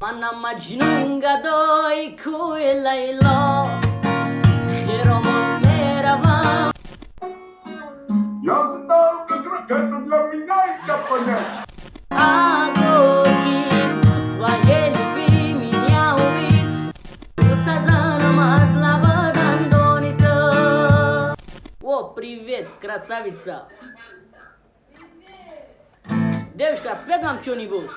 منم مجنون گدای کوی لیلا خیرامون میروم Я знал, как ракета для меня еще понять. Огонь в своей любви меня убит Сазаном озлова дандонита. О, привет, красавица! Девушка, спеть вам что-нибудь?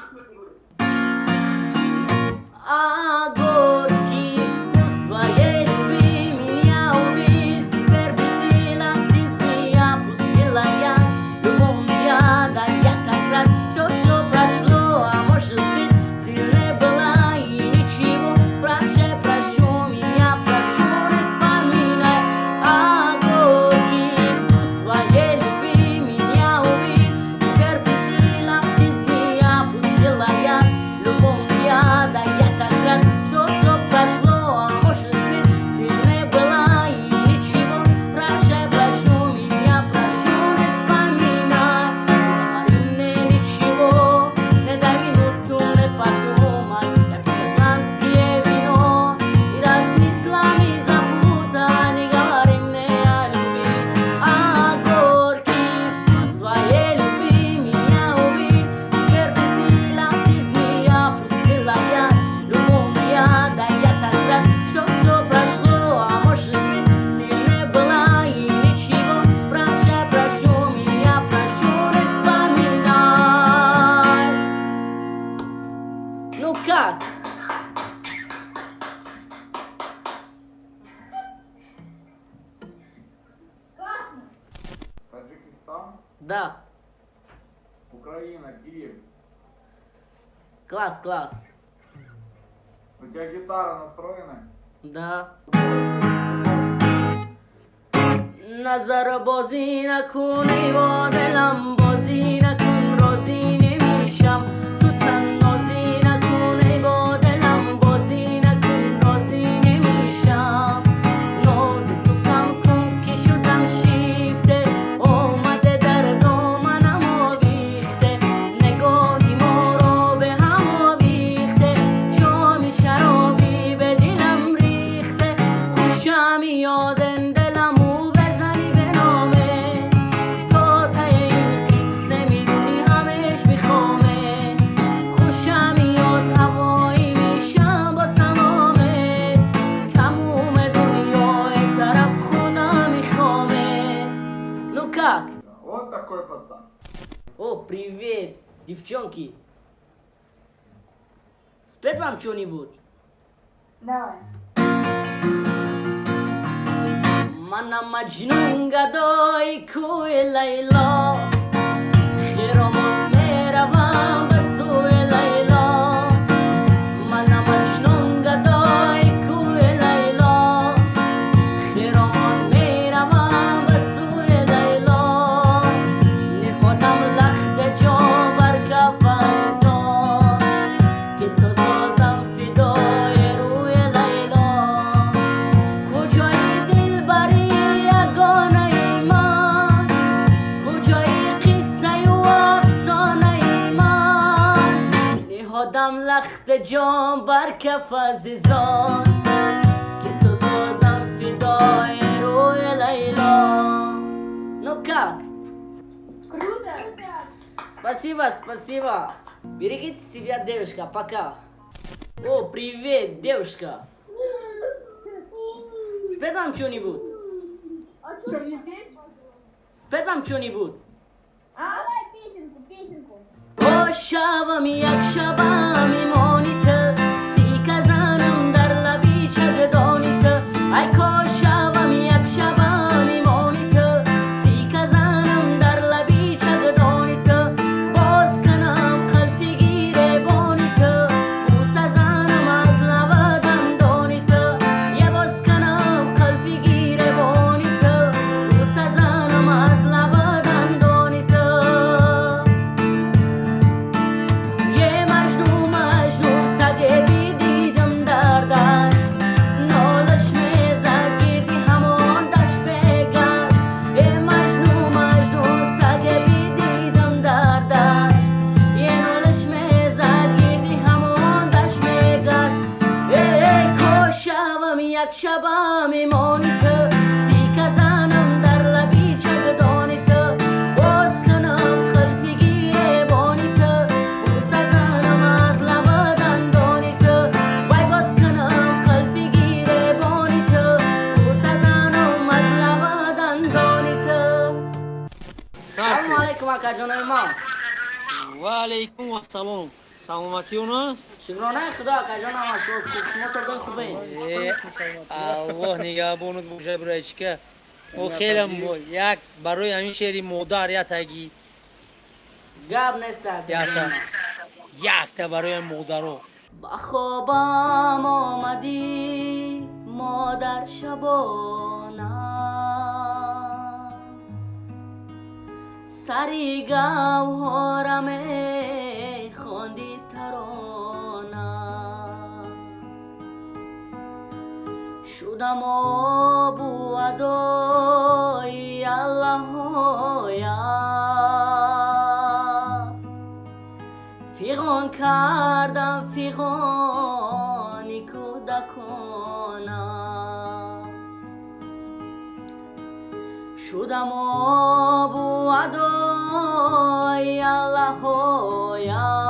А горький вкус твоей любви меня убит. Теперь бесила птиц меня пустила я. Любовный яд, а я так рад, что все прошло. А может быть, сильной была и ничего. Прощай, прошу меня, прошу, не вспоминай. А горький вкус твоей любви меня убит. Теперь бесила птиц меня пустила я. Любовный яд, а я так рад, что все прошло, а может быть, сильной была и ничего. Прощай, прошу меня, прошу, не вспоминай. Не говори мне ничего, не дай минуту не подумать. Я в шотландское вино и до смыслами запутай. Не говори мне о любви, а горький вкус твоей любви меня убит. Теперь бесила птиц меня пустила я. Любовный яд, да я так рад, что все прошло, а может быть, сильной была и ничего. Прощай, прошу меня, прошу, не вспоминай. Ну как? Таджикистан, Да, Украина, Киев. класс, класс. У тебя гитара настроена? Да. نظر بازی نکنی با دلم بازی نکن راضی نمیشم تو تنازی نکنی با دلم بازی نکن راضی نمیشم ناز تو کم کن که شدم شیفته اومده در دامنم آویخته نگاهی ما را به هم آویخته جام شرابی به دلم ریخته خوشم یادن دلم او بزنی به نامه تا ته این قصه میدونی همش میخوامه خوشم یاد هوایی میشم با سمامه تموم دنیای طرف خودم میخوامه Ну как? Вот такой пацан. О, привет, девчонки. Спеть вам что-нибудь? Давай. منم مجنون گدای کوی لیلا خیرامون میروم به سوی لیلا منم مجنون گدای کوی لیلا خیرامون میروم به سوی لیلا نهادم لخت جا بر کف عزیزان که تو سازم فدای روی لیلا کجای دلبری یگانه من کجای قصه و افسانه من نهادم لخت جام بر کف عزیزان که تو سازم فدای روی لیلا Ну как? Круто. Спасибо, спасибо. Берегите себя, девушка, пока. О, привет, девушка. Спеть нам что-нибудь. Что, не петь? Спеть нам что-нибудь. Давай песенку. او شبم یک شبم میمانی تو سیک زنم در لبی چگدانی تو ای کاش شبم یک شبم میمانی تو سیک زنم در لبی چگدانی تو باز کنم خلفی گیره بانی تو بوسه زنم از لب دندانی تو یه باز کنم خلفی گیره بانی تو بوسه زنم از لب دندانی تو یه مجنون یک شبم میمانی تو سیک زنم در لبی چگدانی تو باز کنم خلفگی بانی تو بوس زنم از لب دندانی تو وای باز کنم خلفگی بانی تو بوس زنم از لب دندانی تو. سلام علیکم آقا جان امام. و علیکم السلام. سلامتی اوناست؟ شکرانه خدا آقا جان امام. شما سردار خوبه؟ الله نگهبانت باشه برای چیکه او خیلی یک برای همین شعری مادر یا تگی گاب نیست آقا جان. یک تا برای مادرو با خوابم آمدی مادر شبانه سری گوهرم خواندی ترانه شدم آب و ادای اللهویا فیغان کردم فیغانی کودکانه شدم آب و ادای اللهویا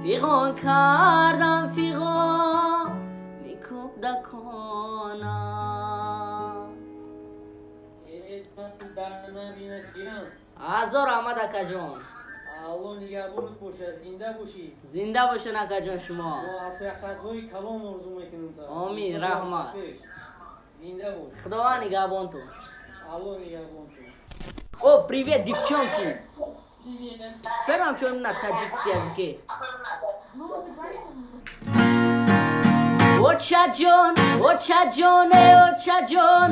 فیغان کردم فیغانی کودکانه. هزار آمد اکا جان. الله نگهبانت باشه زنده باشی زنده باشن اکا جان شما. ما افرخهای کلام آرزو میکنیم تا آمین رحمت. زنده باش. خدا نگهبان تو. الله нигабон то. О, привет, девчонки. Привет. Спой нам что-нибудь на таджикском языке. Ну, согласен. Ocha John,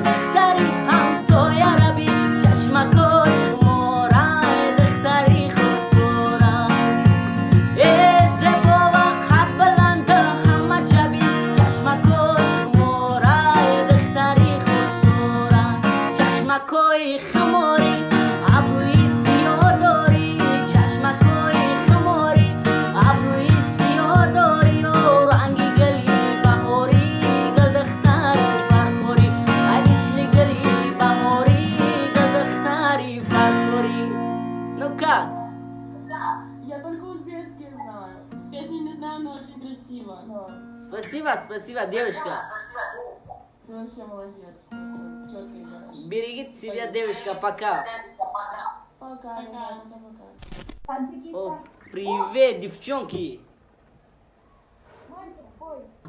دختری همسایه ربی چشمکاش مورد دختری خسورا زبا و قد بلند همه جبی چشمکاش مورد دختری خسورا چشمکای خماری ابروی سیاه داری چشمکای خماری ابروی سیاه داری و رنگی گلی بهاری گل دختری فرخوری عریسلی گلی بهاری گل دختری فرخوری. Ну как? Я только узбекский знаю. Песни не знаю, но очень красиво. Спасибо, девушка. Ты вообще молодец. Четко играешь. Берегите себя, девушка, пока. Пока. О, привет, девчонки.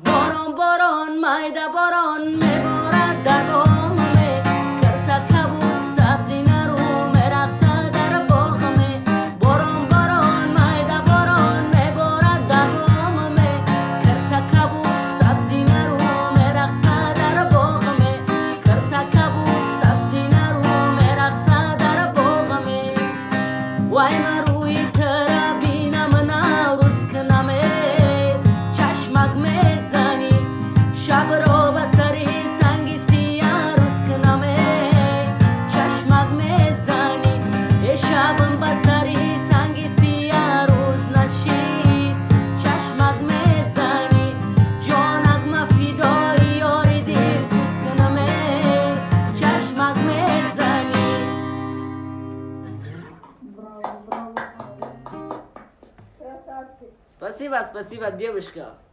باران مایده باران میبارد در بامه کرتا کبوت سبزی نرو میرقصد در باغمه باران مایده باران میبارد در بامه کرتا کبوت سبزی نرو میرقصد در باغمه کرتا کبوت سبزی نرو میرقصد در باغمه وای مروی ترابینم نوروز کنمه چشمک میزنی شب رو بسری سنگی سیاه روز کنمه چشمک میزنی شبم بسری سنگی سیاه روز نشی چشمک میزنی جانک مفیدای یاری دل سوز کنمه چشمک میزنی. Красавчик. Спасибо, девушка.